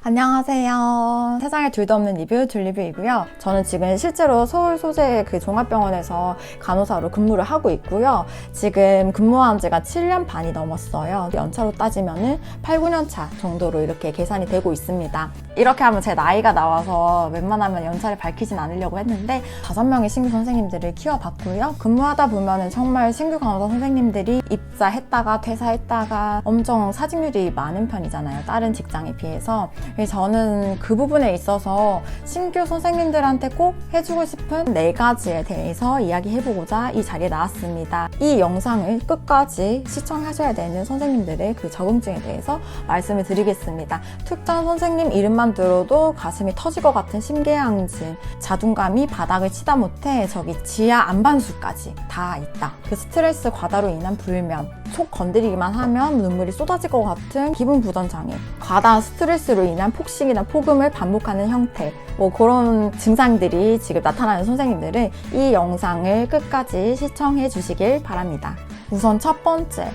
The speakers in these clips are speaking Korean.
안녕하세요. 세상에 둘도 없는 리뷰 둘리뷰이고요. 저는 지금 실제로 서울 소재 그 종합병원에서 간호사로 근무를 하고 있고요. 지금 근무한 지가 7년 반이 넘었어요. 연차로 따지면은 8, 9년 차 정도로 이렇게 계산이 되고 있습니다. 이렇게 하면 제 나이가 나와서 웬만하면 연차를 밝히진 않으려고 했는데 5명의 신규 선생님들을 키워봤고요. 근무하다 보면은 정말 신규 간호사 선생님들이 입사했다가 퇴사했다가 엄청 사직률이 많은 편이잖아요. 다른 직장에 비해서. 저는 그 부분에 있어서 신규 선생님들한테 꼭 해주고 싶은 4가지에 대해서 이야기해보고자 이 자리에 나왔습니다. 이 영상을 끝까지 시청하셔야 되는 선생님들의 그 적응증에 대해서 말씀을 드리겠습니다. 특정 선생님 이름만 들어도 가슴이 터질 것 같은 심계양진, 자존감이 바닥을 치다 못해 저기 지하 안반수까지 다 있다. 그 스트레스 과다로 인한 불면, 속 건드리기만 하면 눈물이 쏟아질 것 같은 기분 부전 장애, 과다한 스트레스로 인한 폭식이나 폭음을 반복하는 형태, 그런 증상들이 지금 나타나는 선생님들은 이 영상을 끝까지 시청해 주시길 바랍니다. 우선 첫 번째,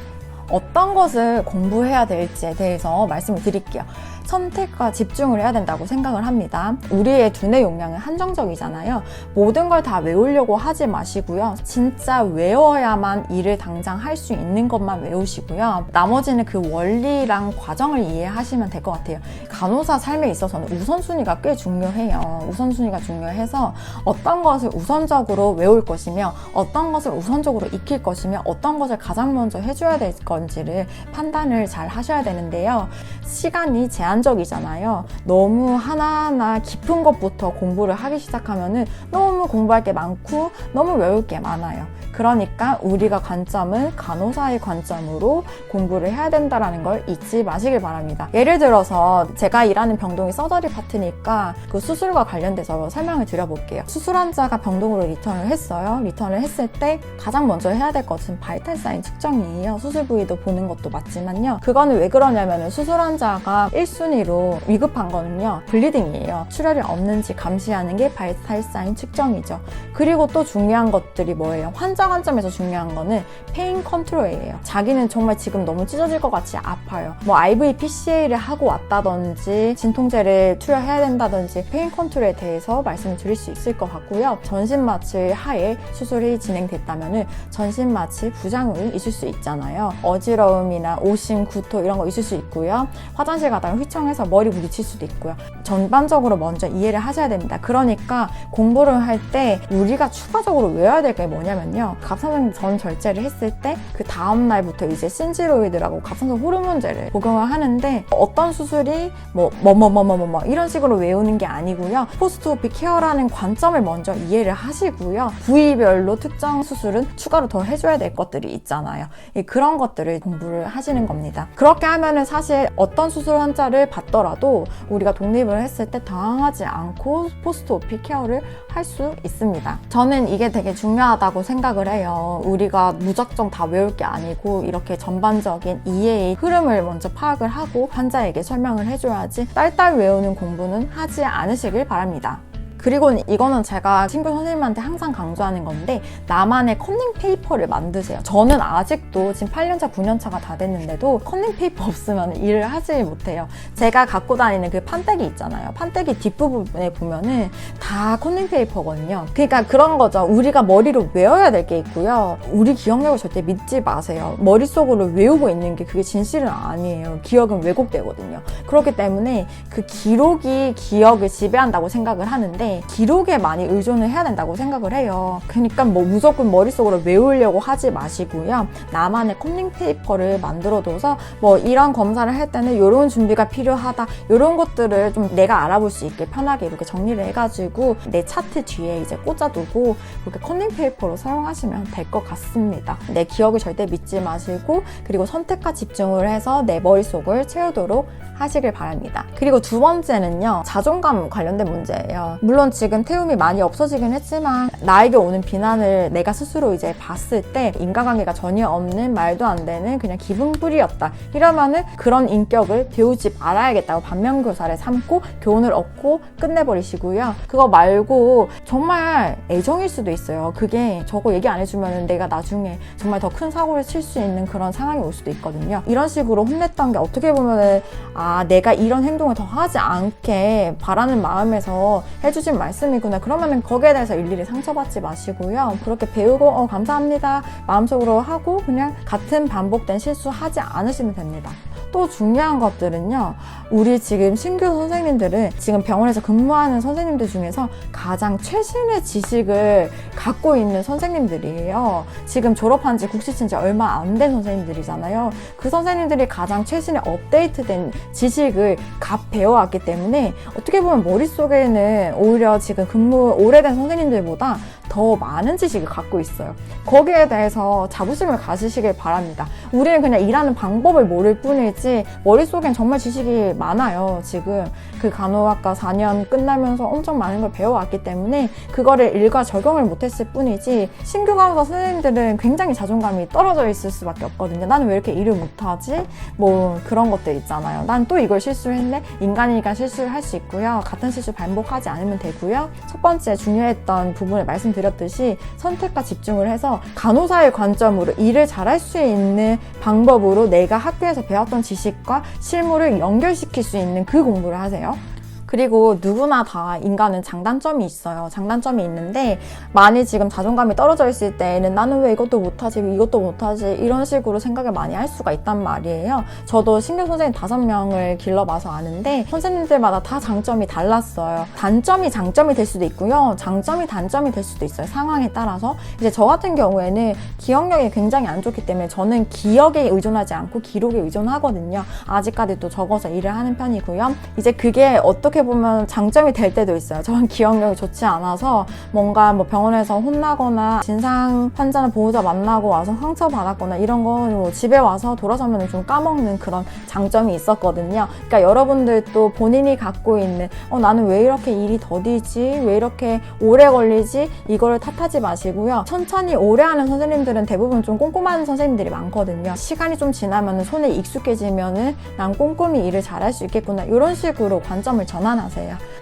어떤 것을 공부해야 될지에 대해서 말씀을 드릴게요. 선택과 집중을 해야 된다고 생각을 합니다. 우리의 두뇌 용량은 한정적이잖아요. 모든 걸 다 외우려고 하지 마시고요. 진짜 외워야만 일을 당장 할 수 있는 것만 외우시고요. 나머지는 그 원리랑 과정을 이해하시면 될 것 같아요. 간호사 삶에 있어서는 우선순위가 꽤 중요해요. 우선순위가 중요해서 어떤 것을 우선적으로 외울 것이며 어떤 것을 우선적으로 익힐 것이며 어떤 것을 가장 먼저 해줘야 될 건지를 판단을 잘 하셔야 되는데요. 시간이 제한적이잖아요. 너무 하나하나 깊은 것부터 공부를 하기 시작하면은 너무 공부할 게 많고 너무 외울 게 많아요. 그러니까 우리가 관점은 간호사의 관점으로 공부를 해야 된다는 걸 잊지 마시길 바랍니다. 예를 들어서 제가 일하는 병동이 서저리 파트니까 그 수술과 관련돼서 설명을 드려볼게요. 수술 환자가 병동으로 리턴을 했어요. 리턴을 했을 때 가장 먼저 해야 될 것은 바이탈 사인 측정이에요. 수술 부위도 보는 것도 맞지만요. 그거는 왜 그러냐면 수술 환자가 1순위로 위급한 거는요. 블리딩이에요. 출혈이 없는지 감시하는 게 바이탈 사인 측정이죠. 그리고 또 중요한 것들이 뭐예요? 환자 관점에서 중요한 거는 페인 컨트롤이에요. 자기는 정말 지금 너무 찢어질 것 같이 아파요. IV PCA를 하고 왔다든지 진통제를 투여해야 된다든지 페인 컨트롤에 대해서 말씀을 드릴 수 있을 것 같고요. 전신마취 하에 수술이 진행됐다면 전신마취 부작용이 있을 수 있잖아요. 어지러움이나 오심, 구토 이런 거 있을 수 있고요. 화장실 가다가 휘청해서 머리 부딪힐 수도 있고요. 전반적으로 먼저 이해를 하셔야 됩니다. 그러니까 공부를 할 때 우리가 추가적으로 외워야 될 게 뭐냐면요. 갑상선 전 절제를 했을 때 그 다음 날부터 이제 신지로이드라고 갑상선 호르몬제를 복용을 하는데 어떤 수술이 이런 식으로 외우는 게 아니고요. 포스트오피 케어라는 관점을 먼저 이해를 하시고요. 부위별로 특정 수술은 추가로 더 해줘야 될 것들이 있잖아요. 그런 것들을 공부를 하시는 겁니다. 그렇게 하면은 사실 어떤 수술 환자를 받더라도 우리가 독립을 했을 때 당황하지 않고 포스트오피 케어를 할 수 있습니다. 저는 이게 되게 중요하다고 생각을 해요. 우리가 무작정 다 외울 게 아니고 이렇게 전반적인 이해의 흐름을 먼저 파악을 하고 환자에게 설명을 해줘야지 딸딸 외우는 공부는 하지 않으시길 바랍니다. 그리고 이거는 제가 친구 선생님한테 항상 강조하는 건데 나만의 커닝 페이퍼를 만드세요. 저는 아직도 지금 8년차, 9년차가 다 됐는데도 커닝 페이퍼 없으면 일을 하지 못해요. 제가 갖고 다니는 그 판때기 있잖아요. 판때기 뒷부분에 보면은 다 커닝 페이퍼거든요. 그러니까 그런 거죠. 우리가 머리로 외워야 될 게 있고요. 우리 기억력을 절대 믿지 마세요. 머릿속으로 외우고 있는 게 그게 진실은 아니에요. 기억은 왜곡되거든요. 그렇기 때문에 그 기록이 기억을 지배한다고 생각을 하는데 기록에 많이 의존을 해야 된다고 생각을 해요. 그러니까 무조건 머릿속으로 외우려고 하지 마시고요. 나만의 커닝 페이퍼를 만들어둬서 이런 검사를 할 때는 이런 준비가 필요하다. 이런 것들을 좀 내가 알아볼 수 있게 편하게 이렇게 정리를 해가지고 내 차트 뒤에 이제 꽂아두고 이렇게 커닝 페이퍼로 사용하시면 될 것 같습니다. 내 기억을 절대 믿지 마시고 그리고 선택과 집중을 해서 내 머릿속을 채우도록 하시길 바랍니다. 그리고 두 번째는요. 자존감 관련된 문제예요. 물론 물론 지금 태움이 많이 없어지긴 했지만 나에게 오는 비난을 내가 스스로 이제 봤을 때 인과관계가 전혀 없는 말도 안 되는 그냥 기분풀이였다 이러면은 그런 인격을 배우지 말아야겠다고 반면교사를 삼고 교훈을 얻고 끝내버리시고요. 그거 말고 정말 애정일 수도 있어요. 그게 저거 얘기 안 해주면 내가 나중에 정말 더 큰 사고를 칠 수 있는 그런 상황이 올 수도 있거든요. 이런 식으로 혼냈던 게 어떻게 보면은 내가 이런 행동을 더 하지 않게 바라는 마음에서 해주신 말씀이구나. 그러면은 거기에 대해서 일일이 상처받지 마시고요. 그렇게 배우고 감사합니다 마음속으로 하고 그냥 같은 반복된 실수 하지 않으시면 됩니다. 또 중요한 것들은요. 우리 지금 신규 선생님들은 지금 병원에서 근무하는 선생님들 중에서 가장 최신의 지식을 갖고 있는 선생님들이에요. 지금 졸업한 지 국시친 지 얼마 안 된 선생님들이잖아요. 그 선생님들이 가장 최신의 업데이트된 지식을 배워왔기 때문에 어떻게 보면 머릿속에는 오히려 지금 근무 오래된 선생님들보다 더 많은 지식을 갖고 있어요. 거기에 대해서 자부심을 가지시길 바랍니다. 우리는 그냥 일하는 방법을 모를 뿐이지 머릿속엔 정말 지식이 많아요. 지금 그 간호학과 4년 끝나면서 엄청 많은 걸 배워왔기 때문에 그거를 일과 적용을 못했을 뿐이지 신규 간호사 선생님들은 굉장히 자존감이 떨어져 있을 수밖에 없거든요. 나는 왜 이렇게 일을 못하지? 뭐 그런 것들 있잖아요. 난 또 이걸 실수했네? 인간이니까 실수를 할 수 있고요. 같은 실수 반복하지 않으면 되고요. 첫 번째 중요했던 부분을 말씀드렸듯이 선택과 집중을 해서 간호사의 관점으로 일을 잘할 수 있는 방법으로 내가 학교에서 배웠던 지식과 실무를 연결시킬 수 있는 그 공부를 하세요. 그리고 누구나 다 인간은 장단점이 있어요. 장단점이 있는데 많이 지금 자존감이 떨어져 있을 때는 나는 왜 이것도 못하지 이것도 못하지 이런 식으로 생각을 많이 할 수가 있단 말이에요. 저도 신규 선생님 5명을 길러봐서 아는데 선생님들마다 다 장점이 달랐어요. 단점이 장점이 될 수도 있고요. 장점이 단점이 될 수도 있어요. 상황에 따라서. 이제 저 같은 경우에는 기억력이 굉장히 안 좋기 때문에 저는 기억에 의존하지 않고 기록에 의존하거든요. 아직까지도 적어서 일을 하는 편이고요. 이제 그게 어떻게 보면 장점이 될 때도 있어요. 저는 기억력이 좋지 않아서 뭔가 뭐 병원에서 혼나거나 진상 환자나 보호자 만나고 와서 상처받았거나 이런 거 뭐 집에 와서 돌아서면 좀 까먹는 그런 장점이 있었거든요. 그러니까 여러분들도 본인이 갖고 있는 나는 왜 이렇게 일이 더디지? 왜 이렇게 오래 걸리지? 이거를 탓하지 마시고요. 천천히 오래 하는 선생님들은 대부분 좀 꼼꼼한 선생님들이 많거든요. 시간이 좀 지나면 손에 익숙해지면은 난 꼼꼼히 일을 잘할 수 있겠구나. 이런 식으로 관점을 전환하세요.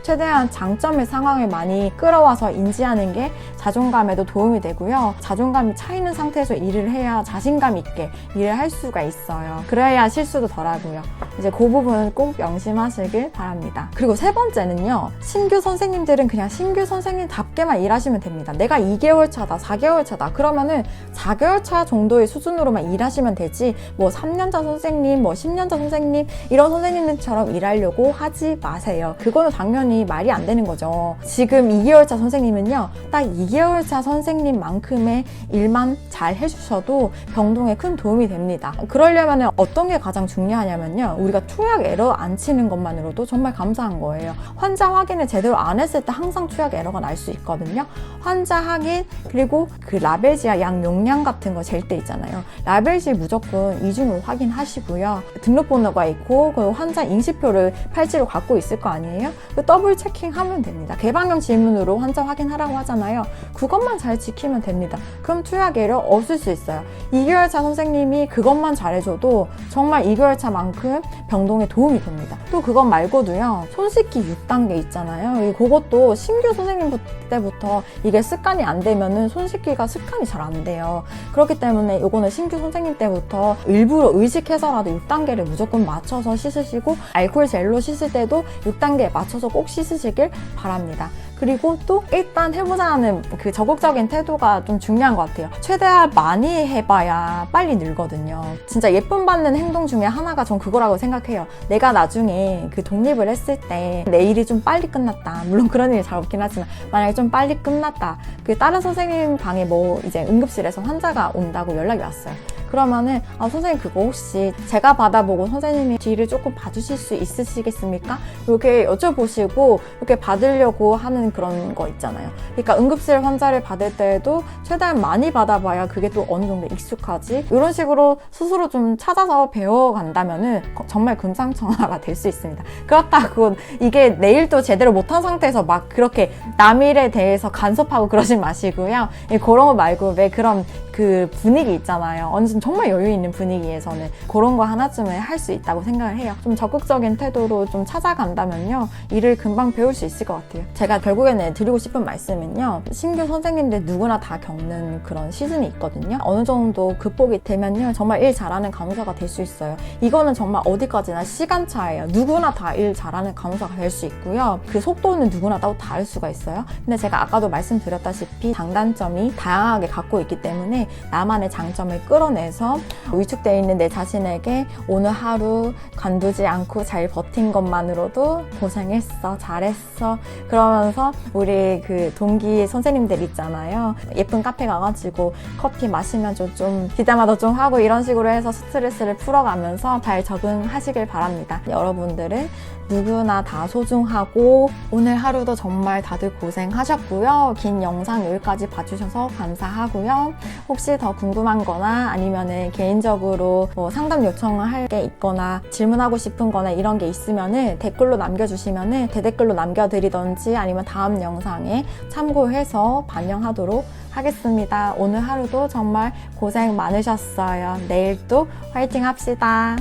최대한 장점의 상황을 많이 끌어와서 인지하는 게 자존감에도 도움이 되고요. 자존감이 차이는 상태에서 일을 해야 자신감 있게 일을 할 수가 있어요. 그래야 실수도 덜하고요. 이제 그 부분 꼭 명심하시길 바랍니다. 그리고 세 번째는요. 신규 선생님들은 그냥 신규 선생님답게만 일하시면 됩니다. 내가 2개월 차다, 4개월 차다. 그러면은 4개월 차 정도의 수준으로만 일하시면 되지 뭐 3년차 선생님, 뭐 10년차 선생님 이런 선생님들처럼 일하려고 하지 마세요. 그거는 당연히 말이 안 되는 거죠. 지금 2개월차 선생님은요. 딱 2개월차 선생님만큼의 일만 잘 해주셔도 병동에 큰 도움이 됩니다. 그러려면 어떤 게 가장 중요하냐면요. 우리가 투약 에러 안 치는 것만으로도 정말 감사한 거예요. 환자 확인을 제대로 안 했을 때 항상 투약 에러가 날 수 있거든요. 환자 확인 그리고 그 라벨지와 약 용량 같은 거 잴 때 있잖아요. 라벨지 무조건 이중으로 확인하시고요. 등록번호가 있고 그 환자 인식표를 팔찌로 갖고 있을 거 아니에요? 그 더블 체킹하면 됩니다. 개방형 질문으로 환자 확인하라고 하잖아요. 그것만 잘 지키면 됩니다. 그럼 투약 에러 없을 수 있어요. 2개월차 선생님이 그것만 잘해줘도 정말 2개월차만큼 병동에 도움이 됩니다. 또 그것 말고도요. 손 씻기 6단계 있잖아요. 그것도 신규 선생님 때부터 이게 습관이 안 되면은 손 씻기가 습관이 잘 안 돼요. 그렇기 때문에 이거는 신규 선생님 때부터 일부러 의식해서라도 6단계를 무조건 맞춰서 씻으시고 알코올 젤로 씻을 때도 6단계에 맞춰서 꼭 씻으시길 바랍니다. 그리고 또 일단 해보자는 그 적극적인 태도가 좀 중요한 것 같아요. 최대한 많이 해봐야 빨리 늘거든요. 진짜 예쁨 받는 행동 중에 하나가 전 그거라고 생각해요. 내가 나중에 그 독립을 했을 때 내 일이 좀 빨리 끝났다. 물론 그런 일이 잘 없긴 하지만 만약에 좀 빨리 끝났다. 그 다른 선생님 방에 뭐 이제 응급실에서 환자가 온다고 연락이 왔어요. 그러면은 선생님 그거 혹시 제가 받아보고 선생님이 뒤를 조금 봐주실 수 있으시겠습니까? 이렇게 여쭤보시고 이렇게 받으려고 하는 그런 거 있잖아요. 그러니까 응급실 환자를 받을 때에도 최대한 많이 받아봐야 그게 또 어느 정도 익숙하지. 이런 식으로 스스로 좀 찾아서 배워간다면은 정말 금상첨화가 될 수 있습니다. 그렇다고 이게 내일도 제대로 못한 상태에서 막 그렇게 남일에 대해서 간섭하고 그러진 마시고요. 그런 거 말고 왜 그런 그 분위기 있잖아요. 어느 정도 정말 여유 있는 분위기에서는 그런 거 하나쯤은 할 수 있다고 생각을 해요. 좀 적극적인 태도로 좀 찾아간다면요. 일을 금방 배울 수 있을 것 같아요. 제가 결국에는 드리고 싶은 말씀은요. 신규 선생님들 누구나 다 겪는 그런 시즌이 있거든요. 어느 정도 극복이 되면요. 정말 일 잘하는 간호사가 될 수 있어요. 이거는 정말 어디까지나 시간차예요. 누구나 다 일 잘하는 간호사가 될 수 있고요. 그 속도는 누구나 또 다를 수가 있어요. 근데 제가 아까도 말씀드렸다시피 장단점이 다양하게 갖고 있기 때문에 나만의 장점을 끌어내서 위축되어 있는 내 자신에게 오늘 하루 관두지 않고 잘 버틴 것만으로도 고생했어, 잘했어. 그러면서 우리 그 동기 선생님들 있잖아요. 예쁜 카페 가가지고 커피 마시면서 좀 뒷담화도 좀 하고 이런 식으로 해서 스트레스를 풀어가면서 잘 적응하시길 바랍니다. 여러분들은 누구나 다 소중하고 오늘 하루도 정말 다들 고생하셨고요. 긴 영상 여기까지 봐주셔서 감사하고요. 혹시 더 궁금한 거나 아니면은 개인적으로 뭐 상담 요청을 할 게 있거나 질문하고 싶은 거나 이런 게 있으면은 댓글로 남겨주시면은 대댓글로 남겨드리던지 아니면 다음 영상에 참고해서 반영하도록 하겠습니다. 오늘 하루도 정말 고생 많으셨어요. 내일 또 화이팅 합시다.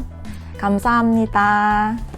감사합니다.